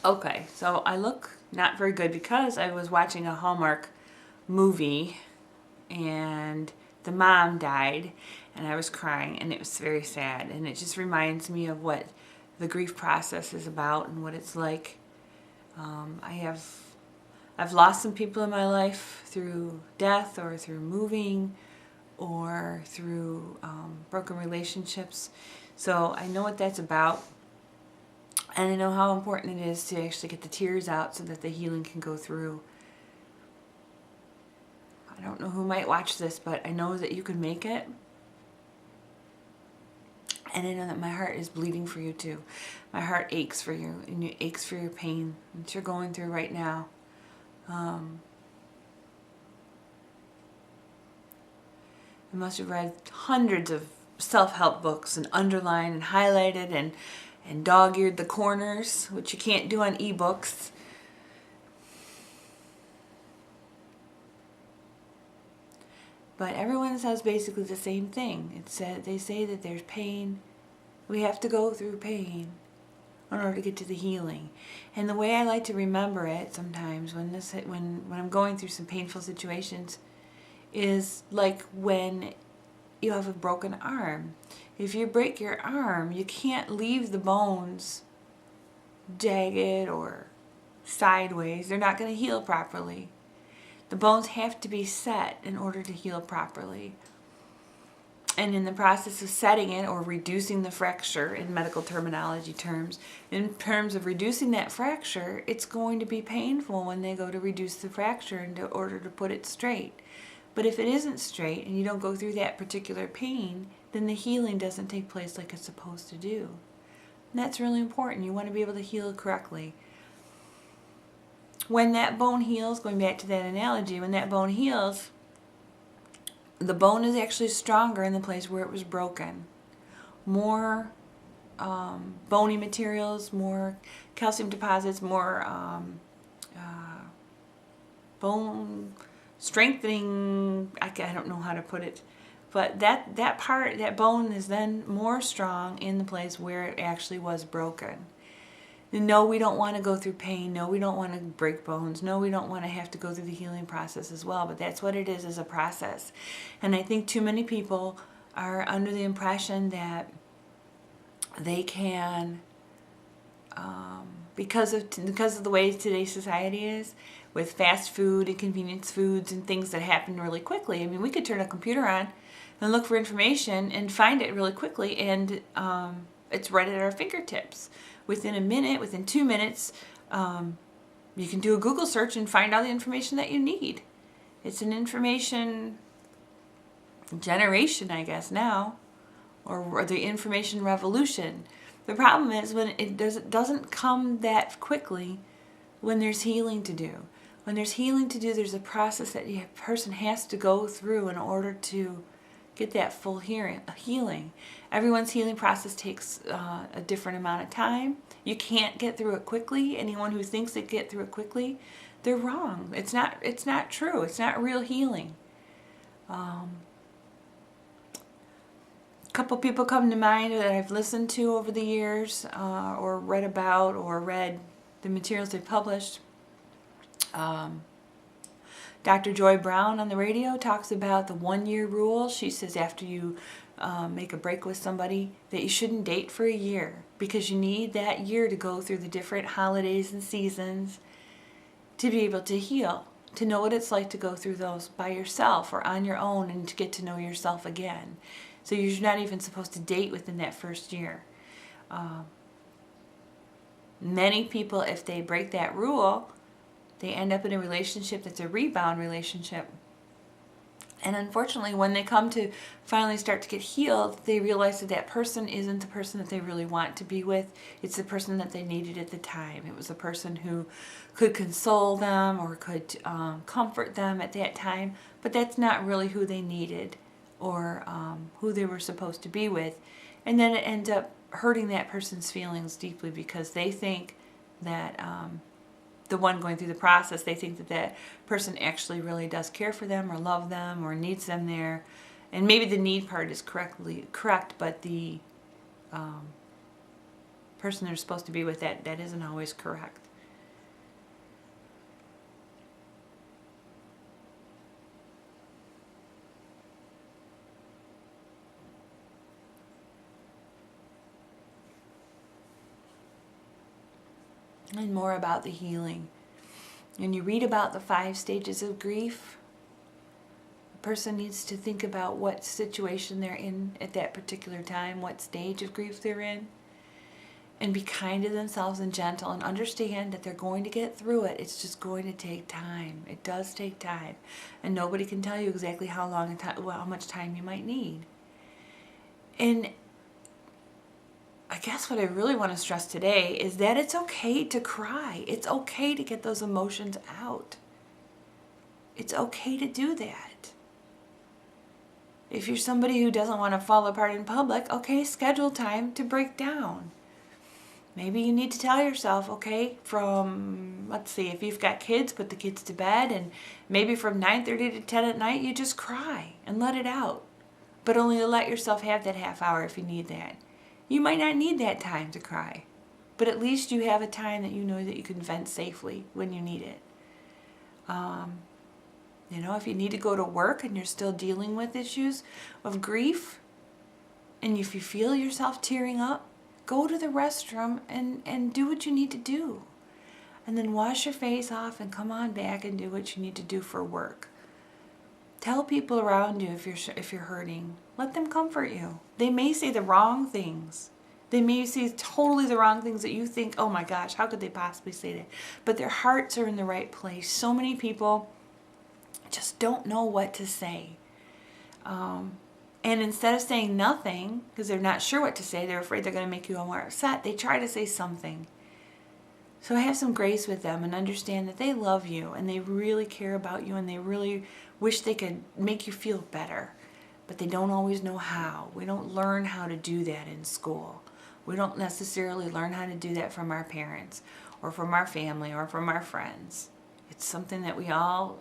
Okay, so I look not very good because I was watching a Hallmark movie and the mom died and I was crying and it was very sad, and it just reminds me of what the grief process is about and what it's like. I've lost some people in my life through death or through moving or through broken relationships, so I know what that's about. And I know how important it is to actually get the tears out so that the healing can go through. I don't know who might watch this, but I know that you can make it. And I know that my heart is bleeding for you too. My heart aches for you, and it aches for your pain that you're going through right now. I must have read hundreds of self-help books and underlined and highlighted and dog-eared the corners, which you can't do on ebooks. But everyone says basically the same thing. They say that there's pain. We have to go through pain in order to get to the healing. And the way I like to remember it sometimes when I'm going through some painful situations is like when you have a broken arm. If you break your arm, you can't leave the bones jagged or sideways. They're not going to heal properly. The bones have to be set in order to heal properly. And in the process of setting it, or reducing the fracture in medical terminology terms, in terms of reducing that fracture, it's going to be painful when they go to reduce the fracture in order to put it straight. But if it isn't straight and you don't go through that particular pain, then the healing doesn't take place like it's supposed to do. And that's really important. You want to be able to heal correctly. When that bone heals, going back to that analogy, when that bone heals, the bone is actually stronger in the place where it was broken. More bony materials, more calcium deposits, more bone strengthening, I don't know how to put it, but that bone is then more strong in the place where it actually was broken. No, we don't want to go through pain. No, we don't want to break bones. No, we don't want to have to go through the healing process as well, but that's what it is a process. And I think too many people are under the impression that they can, because of the way today's society is, with fast food and convenience foods and things that happen really quickly. I mean, we could turn a computer on and look for information and find it really quickly, and it's right at our fingertips. Within a minute, within 2 minutes, you can do a Google search and find all the information that you need. It's an information generation, I guess, now, or the information revolution. The problem is when it doesn't come that quickly when there's healing to do. When there's healing to do, there's a process that a person has to go through in order to get that full healing. Everyone's healing process takes a different amount of time. You can't get through it quickly. Anyone who thinks they get through it quickly, they're wrong. It's not true. It's not real healing. A couple people come to mind that I've listened to over the years, or read about, or read the materials they've published. Dr. Joy Brown on the radio talks about the 1-year rule. She says after you make a break with somebody that you shouldn't date for a year, because you need that year to go through the different holidays and seasons to be able to heal, to know what it's like to go through those by yourself or on your own, and to get to know yourself again. So you're not even supposed to date within that first year. Many people, if they break that rule, they end up in a relationship that's a rebound relationship. And unfortunately, when they come to finally start to get healed, they realize that that person isn't the person that they really want to be with. It's the person that they needed at the time. It was a person who could console them or could comfort them at that time, but that's not really who they needed or who they were supposed to be with. And then it ends up hurting that person's feelings deeply, because they think that the one going through the process, they think that that person actually really does care for them or love them or needs them there. And maybe the need part is correct, but the person they're supposed to be with, that isn't always correct. and more about the healing. And you read about the 5 stages of grief. A person needs to think about what situation they're in at that particular time, what stage of grief they're in, and be kind to themselves and gentle, and understand that they're going to get through it. It's just going to take time. It does take time. And nobody can tell you exactly how long, how much time you might need. And I guess what I really want to stress today is that it's okay to cry. It's okay to get those emotions out. It's okay to do that. If you're somebody who doesn't want to fall apart in public, okay, schedule time to break down. Maybe you need to tell yourself, okay, from, let's see, if you've got kids, put the kids to bed, and maybe from 9:30 to 10 at night, you just cry and let it out. But only let yourself have that half hour if you need that. You might not need that time to cry, but at least you have a time that you know that you can vent safely when you need it. If you need to go to work and you're still dealing with issues of grief, and if you feel yourself tearing up, go to the restroom and do what you need to do. And then wash your face off and come on back and do what you need to do for work. Tell people around you if you're hurting. Let them comfort you. They may say the wrong things. They may say totally the wrong things that you think, oh my gosh, how could they possibly say that? But their hearts are in the right place. So many people just don't know what to say. And instead of saying nothing, because they're not sure what to say, they're afraid they're going to make you more upset, they try to say something. So have some grace with them and understand that they love you and they really care about you and they really wish they could make you feel better. But they don't always know how. We don't learn how to do that in school. We don't necessarily learn how to do that from our parents or from our family or from our friends. It's something that we all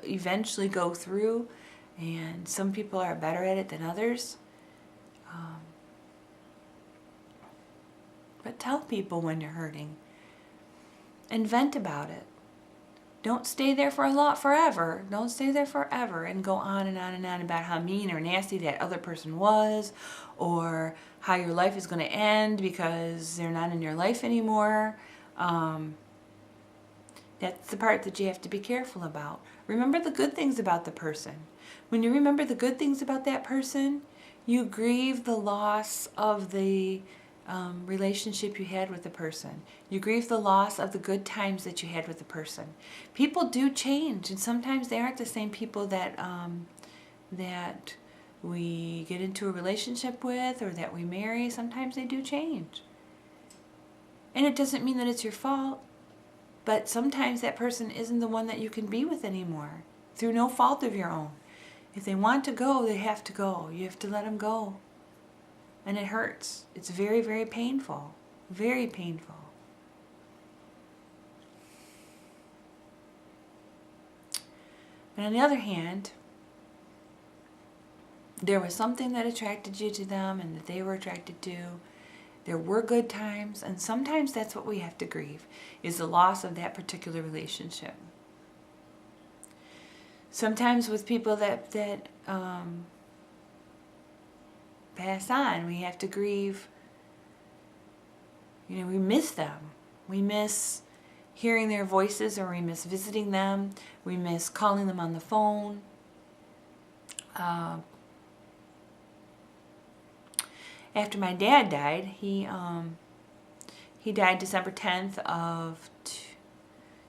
eventually go through, and some people are better at it than others. But tell people when you're hurting and vent about it. Don't stay there forever. Don't stay there forever and go on and on and on about how mean or nasty that other person was, or how your life is going to end because they're not in your life anymore. That's the part that you have to be careful about. Remember the good things about the person. When you remember the good things about that person, you grieve the loss of the relationship you had with the person. You grieve the loss of the good times that you had with the person. People do change, and sometimes they aren't the same people that we get into a relationship with or that we marry. Sometimes they do change. And it doesn't mean that it's your fault, but sometimes that person isn't the one that you can be with anymore through no fault of your own. If they want to go, they have to go. You have to let them go. And it hurts. It's very, very painful. Very painful. But on the other hand, there was something that attracted you to them and that they were attracted to. There were good times, and sometimes that's what we have to grieve, is the loss of that particular relationship. Sometimes with people that pass on, we have to grieve. We miss them. We miss hearing their voices, or we miss visiting them. We miss calling them on the phone. After my dad died, he died December 10th of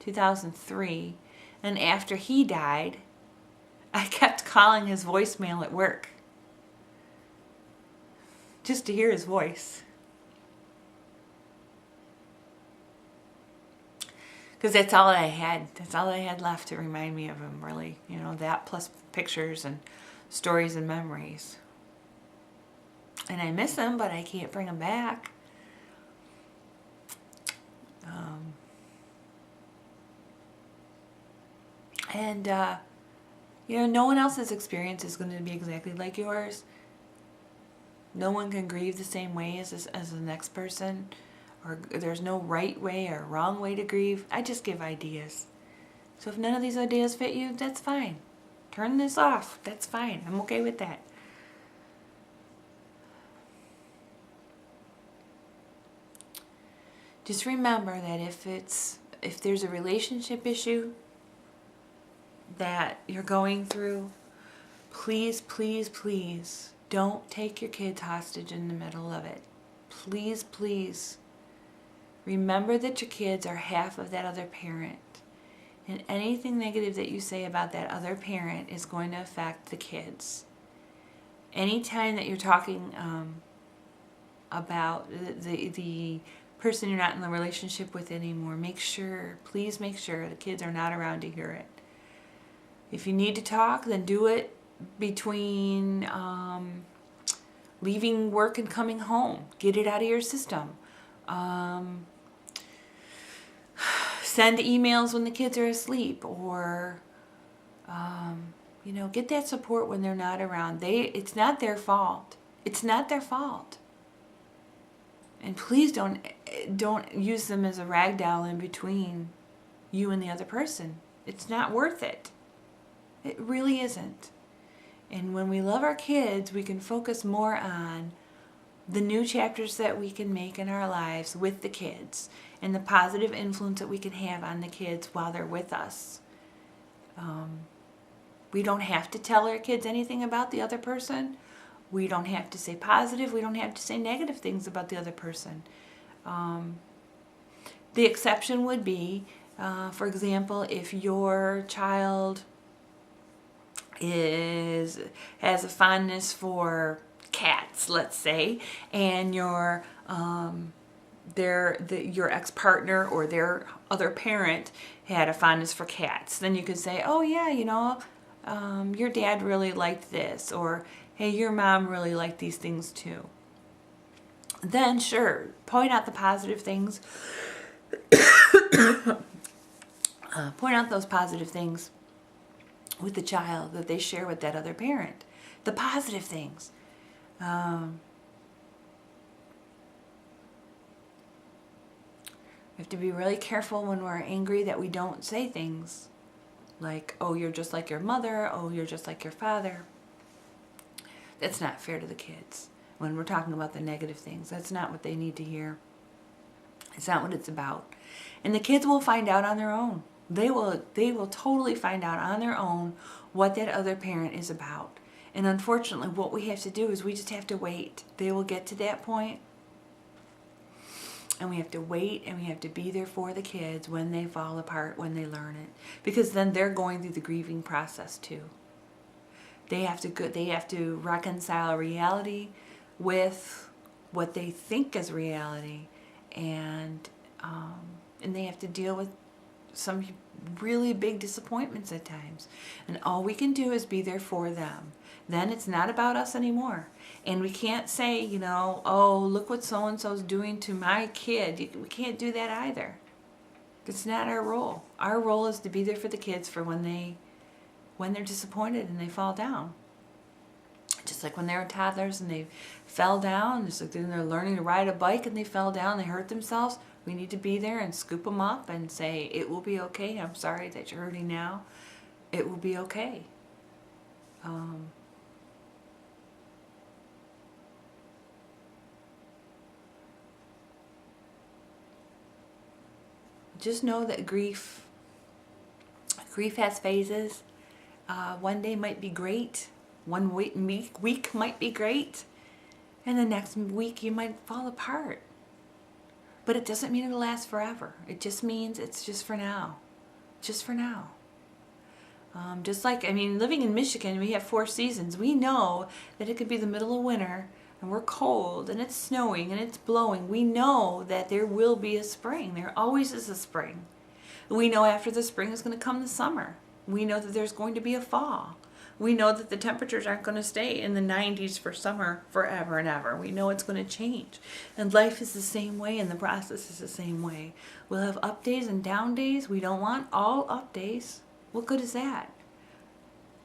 2003, and after he died, I kept calling his voicemail at work just to hear his voice, because that's all I had. That's all I had left to remind me of him, really. That plus pictures and stories and memories. And I miss him, but I can't bring him back. No one else's experience is going to be exactly like yours. No one can grieve the same way as the next person. Or there's no right way or wrong way to grieve. I just give ideas. So if none of these ideas fit you, that's fine. Turn this off. That's fine. I'm okay with that. Just remember that if there's a relationship issue that you're going through, please, please, please don't take your kids hostage in the middle of it. Please, please. Remember that your kids are half of that other parent. And anything negative that you say about that other parent is going to affect the kids. Anytime that you're talking about the person you're not in the relationship with anymore, please make sure the kids are not around to hear it. If you need to talk, then do it between leaving work and coming home. Get it out of your system. Send emails when the kids are asleep, or get that support when they're not around. It's not their fault. It's not their fault. And please don't use them as a rag doll in between you and the other person. It's not worth it. It really isn't. And when we love our kids, we can focus more on the new chapters that we can make in our lives with the kids, and the positive influence that we can have on the kids while they're with us. We don't have to tell our kids anything about the other person. We don't have to say positive. We don't have to say negative things about the other person. The exception would be, for example, if your child has a fondness for cats, let's say, and your ex-partner or their other parent had a fondness for cats, then you could say, oh yeah, your dad really liked this, or hey, your mom really liked these things too. Then sure, point out the positive things. Point out those positive things with the child that they share with that other parent. The positive things. We have to be really careful when we're angry that we don't say things like, oh, you're just like your mother, oh, you're just like your father. That's not fair to the kids. When we're talking about the negative things, that's not what they need to hear. It's not what it's about. And the kids will find out on their own. They will totally find out on their own what that other parent is about. And unfortunately, what we have to do is we just have to wait. They will get to that point. And we have to wait, and we have to be there for the kids when they fall apart, when they learn it. Because then they're going through the grieving process too. They have to reconcile reality with what they think is reality. And they have to deal with some really big disappointments at times. And all we can do is be there for them. Then it's not about us anymore. And we can't say, oh, look what so-and-so's doing to my kid. We can't do that either. It's not our role. Our role is to be there for the kids for when they're disappointed and they fall down. Just like when they were toddlers and they fell down, just like when they're learning to ride a bike and they fell down, they hurt themselves. We need to be there and scoop them up and say, it will be okay. I'm sorry that you're hurting now. It will be okay. Just know that grief has phases. One day might be great. One week might be great. And the next week you might fall apart. But it doesn't mean it'll last forever. It just means it's just for now. Just for now. Living in Michigan, we have 4 seasons. We know that it could be the middle of winter and we're cold and it's snowing and it's blowing. We know that there will be a spring. There always is a spring. We know after the spring is going to come the summer. We know that there's going to be a fall. We know that the temperatures aren't going to stay in the 90s for summer forever and ever. We know it's going to change. And life is the same way, and the process is the same way. We'll have up days and down days. We don't want all up days. What good is that?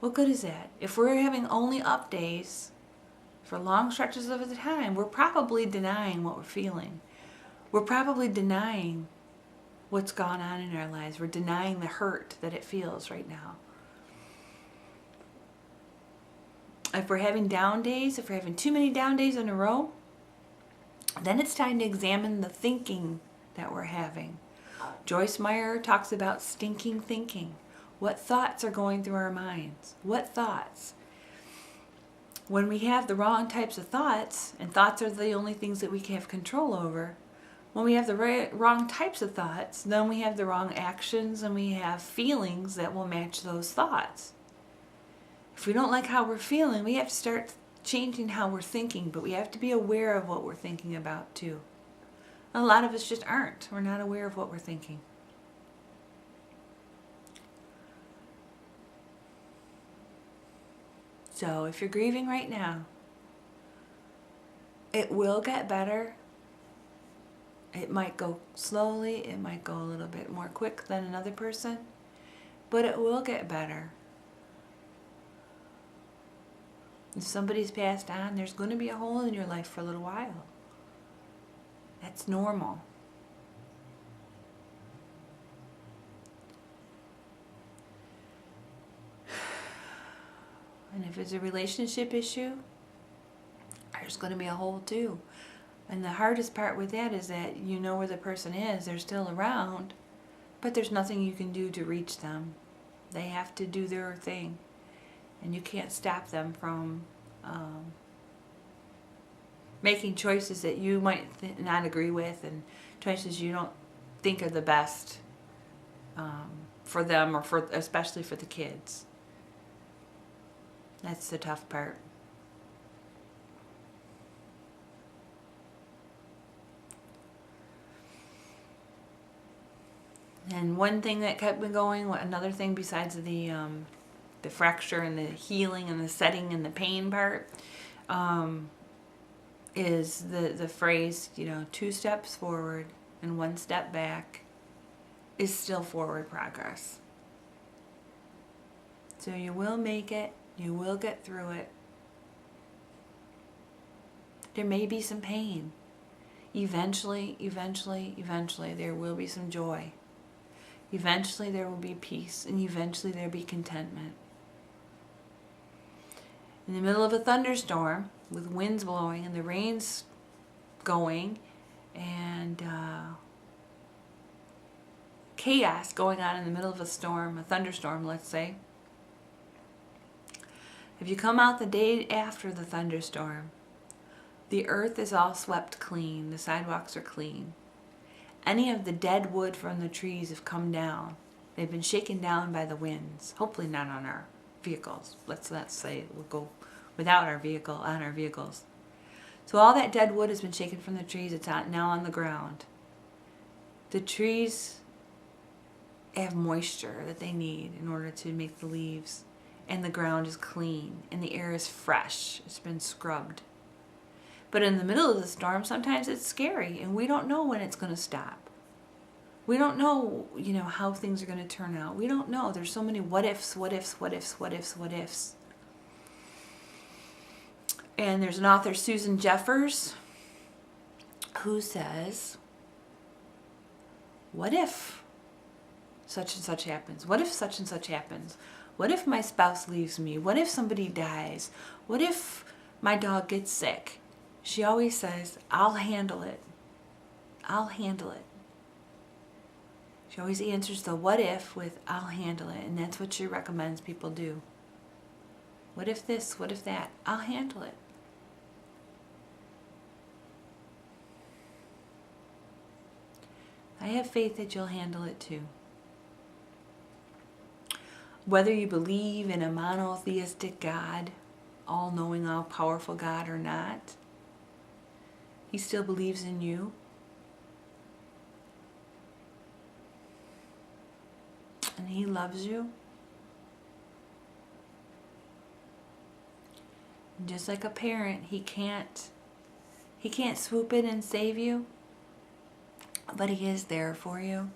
What good is that? If we're having only up days for long stretches of the time, we're probably denying what we're feeling. We're probably denying what's gone on in our lives. We're denying the hurt that it feels right now. If we're having down days, if we're having too many down days in a row, then it's time to examine the thinking that we're having. Joyce Meyer talks about stinking thinking. What thoughts are going through our minds? What thoughts? When we have the wrong types of thoughts, and thoughts are the only things that we can have control over, when we have the wrong types of thoughts, then we have the wrong actions and we have feelings that will match those thoughts. If we don't like how we're feeling, we have to start changing how we're thinking, but we have to be aware of what we're thinking about too. A lot of us just aren't. We're not aware of what we're thinking. So if you're grieving right now, it will get better. It might go slowly. It might go a little bit more quick than another person, but it will get better. If somebody's passed on, there's going to be a hole in your life for a little while. That's normal. And if it's a relationship issue, there's going to be a hole too. And the hardest part with that is that you know where the person is, they're still around, but there's nothing you can do to reach them. They have to do their thing, and you can't stop them from making choices that you might not agree with, and choices you don't think are the best for them, or especially for the kids. That's the tough part. And one thing that kept me going, another thing besides the fracture and the healing and the setting and the pain part, is the phrase, 2 steps forward and 1 step back is still forward progress. So you will make it. You will get through it. There may be some pain. Eventually, there will be some joy. Eventually there will be peace, and eventually there will be contentment. In the middle of a thunderstorm, with winds blowing and the rain's going, and chaos going on in the middle of a storm, a thunderstorm, let's say, if you come out the day after the thunderstorm, the earth is all swept clean, the sidewalks are clean. Any of the dead wood from the trees have come down. They've been shaken down by the winds. Hopefully not on our vehicles. Let's not say we'll go without our vehicle, on our vehicles. So all that dead wood has been shaken from the trees. It's now on the ground. The trees have moisture that they need in order to make the leaves. And the ground is clean. And the air is fresh. It's been scrubbed. But in the middle of the storm, sometimes it's scary, and we don't know when it's going to stop. We don't know, how things are going to turn out. We don't know. There's so many what ifs. And there's an author, Susan Jeffers, who says, what if such and such happens? What if such and such happens? What if my spouse leaves me? What if somebody dies? What if my dog gets sick? She always says, I'll handle it. I'll handle it. She always answers the what if with I'll handle it. And that's what she recommends people do. What if this? What if that? I'll handle it. I have faith that you'll handle it too. Whether you believe in a monotheistic God, all-knowing, all-powerful God or not, He still believes in you. And He loves you. And just like a parent, He can't swoop in and save you, but He is there for you.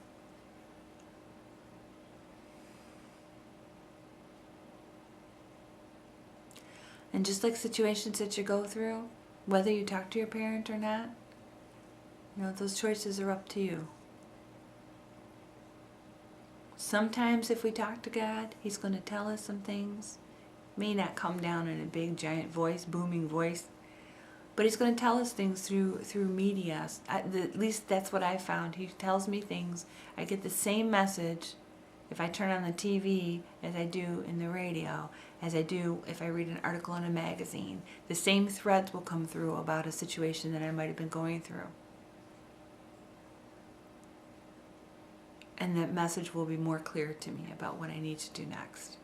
And just like situations that you go through, whether you talk to your parent or not, those choices are up to you. Sometimes if we talk to God, He's going to tell us some things. May not come down in a big, giant voice, booming voice, But he's going to tell us things through media. At least that's what I found. He tells me things. I get the same message if I turn on the TV as I do in the radio, as I do if I read an article in a magazine. The same threads will come through about a situation that I might have been going through. And that message will be more clear to me about what I need to do next.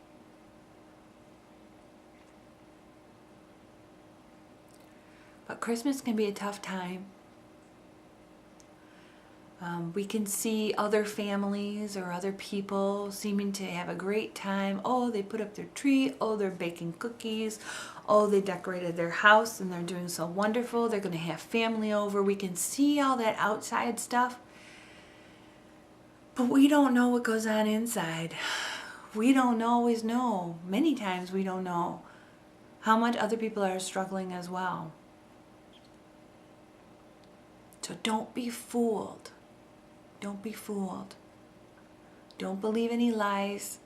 But Christmas can be a tough time. We can see other families or other people seeming to have a great time. Oh, they put up their tree. Oh, they're baking cookies. Oh, they decorated their house and they're doing so wonderful. They're going to have family over. We can see all that outside stuff. But we don't know what goes on inside. We don't always know. Many times we don't know how much other people are struggling as well. So don't be fooled. Don't be fooled. Don't believe any lies.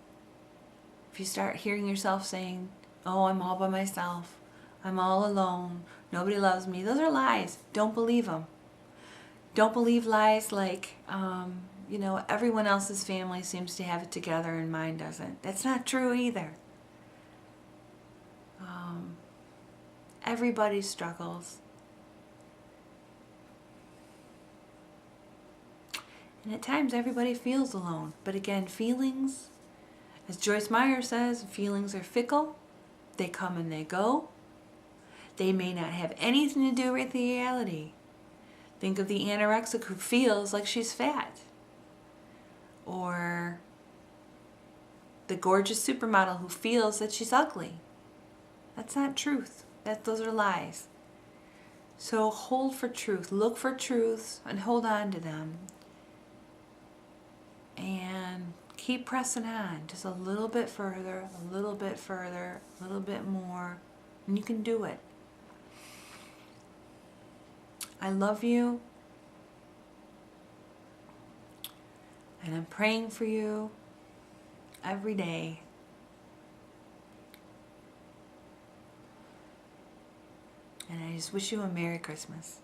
If you start hearing yourself saying, oh, I'm all by myself. I'm all alone. Nobody loves me. Those are lies. Don't believe them. Don't believe lies like, everyone else's family seems to have it together and mine doesn't. That's not true either. Everybody struggles. And at times everybody feels alone. But again, feelings, as Joyce Meyer says, feelings are fickle. They come and they go. They may not have anything to do with reality. Think of the anorexic who feels like she's fat. Or the gorgeous supermodel who feels that she's ugly. That's not truth. Those are lies. So hold for truth. Look for truths and hold on to them. And keep pressing on. Just a little bit further, a little bit further, a little bit more. And you can do it. I love you. And I'm praying for you every day. And I just wish you a Merry Christmas.